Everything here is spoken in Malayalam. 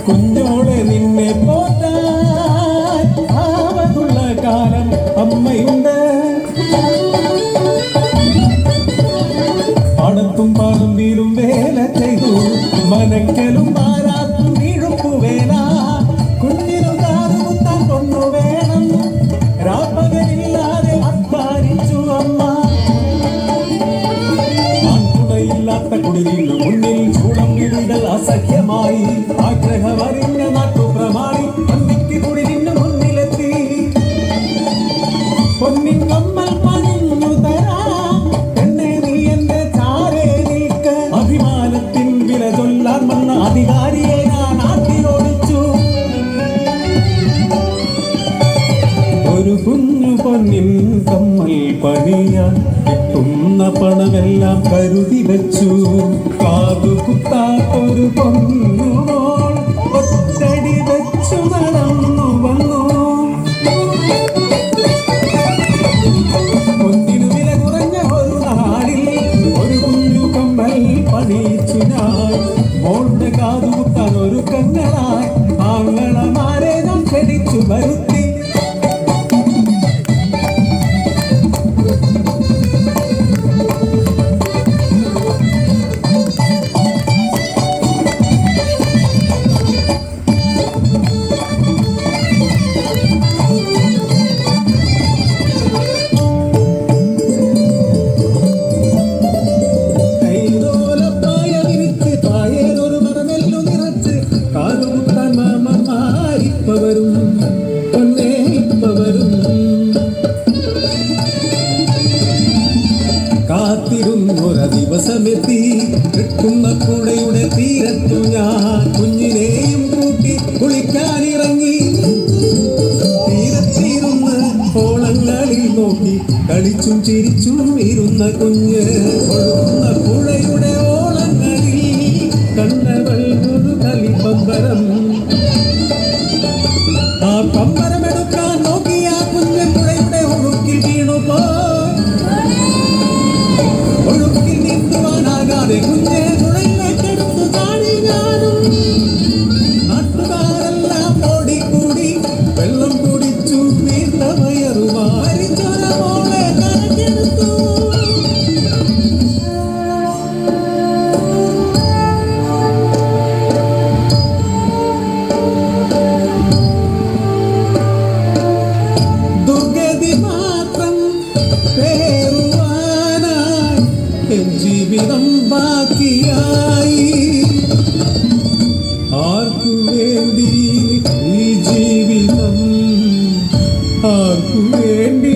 കുഞ്ഞോളെ നിന്നെ പോറ്റാൻ ആവതുള്ള കാലം അമ്മയുണ്ട്. പണത്തും പറമ്പിലും വേല ചെയ്തു മനക്കലും മാറാത്തും വീഴുപ്പുവേല. കുഞ്ഞിനു കാറുകുത്താൻ കൊണ്ടു വേണം രാപ്പകലില്ലാതെ അധ്വാനിച്ചു അമ്മ. ആൺതുണയില്ലാത്ത കുടിലിനു മുന്നിൽ ചൂടം വീടുകൾ അസഖ്യമായി. ആഗ്രഹമറിഞ്ഞ നാട്ടുപ്രമാണി അന്തിക്ക് കുടിലിനു മുന്നിലെത്തി. പൊന്നിൻ കമ്മൽ പണിഞ്ഞു തരാം എന്നെ നീ എന്റെ ചാരേ നിൽക്ക്. അഭിമാനത്തിൻ വില ചൊല്ലാൻ വന്ന അധികാരിയെ ഞാൻ ആട്ടിയോടിച്ചു. ഒരു കുഞ്ഞു പൊന്നിൻ കമ്മൽ പണിയാൻ കിട്ടുന്ന പണമെല്ലാം കരുതി വെച്ചു. കാതുകുത്താത്തൊരു പൊന്നുമോൾ ഒറ്റടി വെച്ചു നടന്നു വന്നു. പൊന്നിനു വില കുറഞ്ഞ ഒരു നാളിൽ ഒരു കുഞ്ഞു കമ്മൽ പണിയിച്ചു ഞാൻ. മോളുടെ കാതുകുത്താൻ ഒരു കങ്ങളായി ആങ്ങളമാരെ നാം ക്ഷണിച്ചു വരുത്തി. കാത്തിരുന്നൊര ദിവസമെത്തി. കിട്ടുന്ന പുഴയുടെ തീരത്തു ഞാൻ കുഞ്ഞിനെയും കൂട്ടി കുളിക്കാനിറങ്ങി. തീരത്തിരുന്ന് ഓളങ്ങളിൽ നോക്കി കളിച്ചും ചിരിച്ചും ഇരുന്ന കുഞ്ഞ്. ഒഴുകുന്ന പുഴയുടെ ഓളങ്ങളിൽ കണ്ണവൾ ഒരു കളിപ്പമ്പരം. ആ പമ്പരമെടുക്കാൻ നോക്കിയ കുഞ്ഞ് പുഴയുടെ ഒഴുക്കിൽ വീണുപോ. ഒഴുക്കിൽ നീന്തുവാനാകാതെ കുഞ്ഞെ പുഴയിലേക്കെടുത്തു ചാടി ഞാനും. നാട്ടുകാരെല്ലാം ഓടിക്കൂടി വെള്ളം കുടിച്ചു വീർത്ത വയറുമായി ചൊര മോളെ കരക്കെടുത്തു. ദുർഗതി മാത്രം ജീവിതം ബാക്കിയായി. ആർക്കു വേണ്ടി ഈ ജീവിതം, ആർക്കു വേണ്ടി